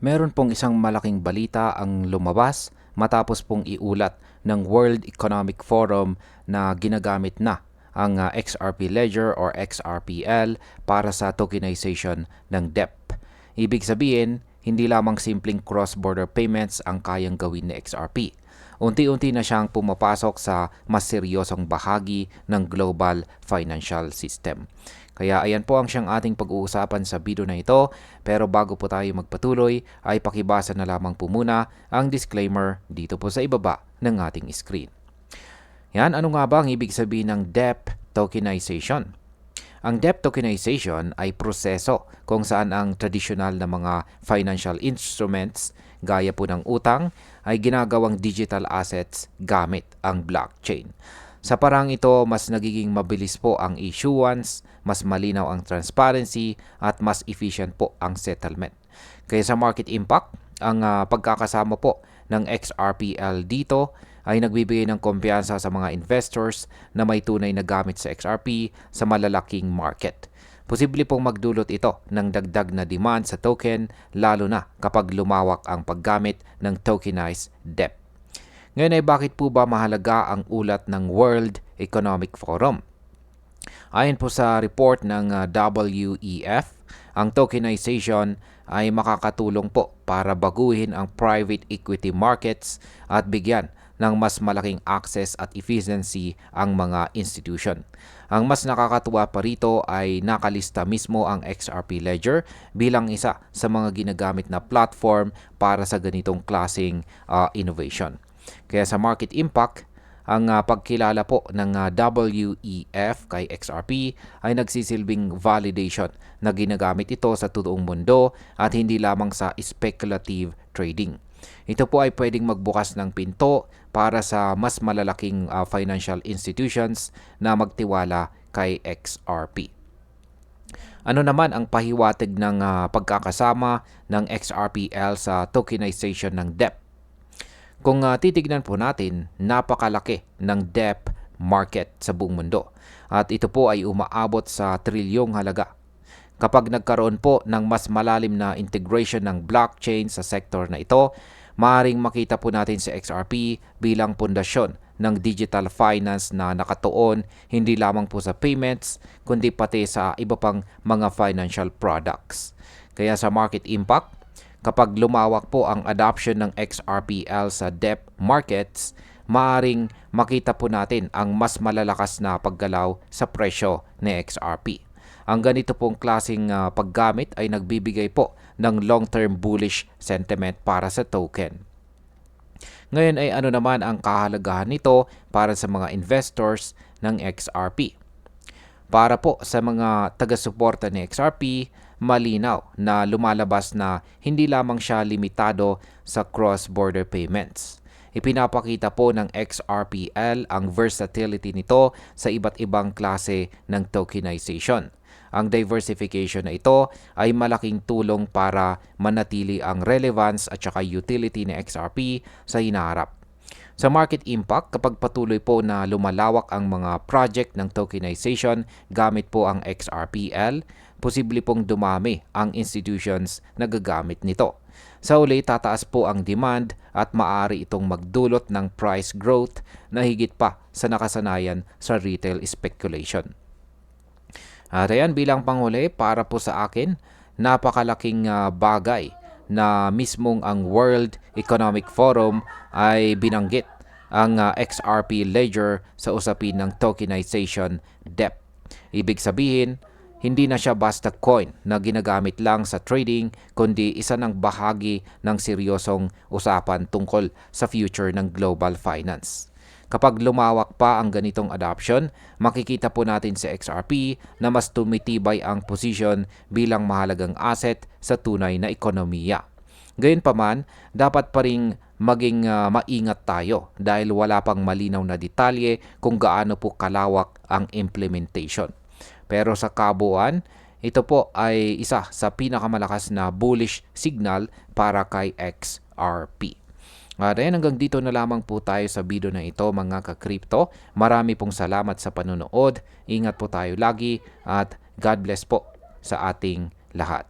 Meron pong isang malaking balita ang lumabas matapos pong iulat ng World Economic Forum na ginagamit na ang XRP Ledger or XRPL para sa tokenization ng DEP. Ibig sabihin, hindi lamang simpleng cross-border payments ang kayang gawin ni XRP. Unti-unti na siyang pumapasok sa mas seryosong bahagi ng global financial system. Kaya ayan po ang siyang ating pag-uusapan sa video na ito. Pero bago po tayo magpatuloy ay pakibasa na lamang po muna ang disclaimer dito po sa ibaba ng ating screen. Yan, ano nga ba ang ibig sabihin ng DEP tokenization? Ang DEP tokenization ay proseso kung saan ang tradisyonal na mga financial instruments gaya po ng utang ay ginagawang digital assets gamit ang blockchain. Sa parang ito, mas nagiging mabilis po ang issuance, mas malinaw ang transparency, at mas efficient po ang settlement. Kaya sa market impact, ang pagkakasama po ng XRPL dito ay nagbibigay ng kumpiyansa sa mga investors na may tunay na gamit sa XRP sa malalaking market. Posible pong magdulot ito ng dagdag na demand sa token lalo na kapag lumawak ang paggamit ng tokenized DEP. Ngayon ay bakit po ba mahalaga ang ulat ng World Economic Forum? Ayon po sa report ng WEF, ang tokenization ay makakatulong po para baguhin ang private equity markets at bigyan ng mas malaking access at efficiency ang mga institution. Ang mas nakakatuwa pa rito ay nakalista mismo ang XRP Ledger bilang isa sa mga ginagamit na platform para sa ganitong klaseng innovation. Kaya sa market impact, ang pagkilala po ng WEF kay XRP ay nagsisilbing validation na ginagamit ito sa totoong mundo at hindi lamang sa speculative trading. Ito po ay pwedeng magbukas ng pinto para sa mas malalaking financial institutions na magtiwala kay XRP. Ano naman ang pahiwatig ng pagkakasama ng XRPL sa tokenization ng DEP? Kung titignan po natin, napakalaki ng DEP market sa buong mundo at ito po ay umaabot sa trilyong halaga. Kapag nagkaroon po ng mas malalim na integration ng blockchain sa sektor na ito, maaaring makita po natin si XRP bilang pundasyon ng digital finance na nakatuon hindi lamang po sa payments kundi pati sa iba pang mga financial products. Kaya sa market impact, kapag lumawak po ang adoption ng XRPL sa DEP markets, maaaring makita po natin ang mas malalakas na paggalaw sa presyo ni XRP. Ang ganito pong klaseng paggamit ay nagbibigay po ng long-term bullish sentiment para sa token. Ngayon ay ano naman ang kahalagahan nito para sa mga investors ng XRP? Para po sa mga taga-suporta ni XRP, malinaw na lumalabas na hindi lamang siya limitado sa cross-border payments. Ipinapakita po ng XRPL ang versatility nito sa iba't ibang klase ng tokenization. Ang diversification na ito ay malaking tulong para manatili ang relevance at saka utility ni XRP sa hinaharap. Sa market impact, kapag patuloy po na lumalawak ang mga project ng tokenization gamit po ang XRPL, posible pong dumami ang institutions na gagamit nito. Sa uli, tataas po ang demand at maaari itong magdulot ng price growth na higit pa sa nakasanayan sa retail speculation. At ayan, bilang panghuli para po sa akin, napakalaking bagay na mismong ang World Economic Forum ay binanggit ang XRP Ledger sa usapin ng tokenization DEP. Ibig sabihin, hindi na siya basta coin na ginagamit lang sa trading, kundi isa ng bahagi ng seryosong usapan tungkol sa future ng global finance. Kapag lumawak pa ang ganitong adoption, makikita po natin sa XRP na mas tumitibay ang posisyon bilang mahalagang asset sa tunay na ekonomiya. Gayunpaman, dapat pa ring maging maingat tayo dahil wala pang malinaw na detalye kung gaano po kalawak ang implementation. Pero sa kabuuan, ito po ay isa sa pinakamalakas na bullish signal para kay XRP. At ayan, hanggang dito na lamang po tayo sa video na ito mga ka-crypto. Marami pong salamat sa panonood. Ingat po tayo lagi at God bless po sa ating lahat.